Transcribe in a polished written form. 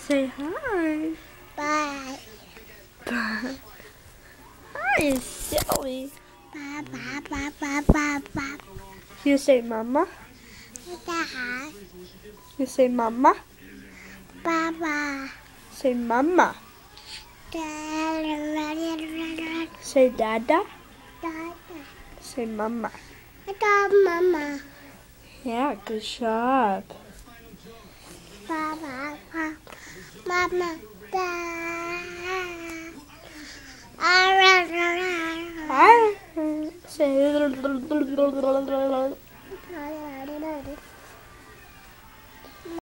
Say hi. Bye. Bye. Hi, silly. Bye, bye, bye, bye, bye, bye. You say mama. Bye. You say mama. Bye, bye. Say mama. Say dada. Say mama. Mama. Yeah, good job. Mama. Mama. Say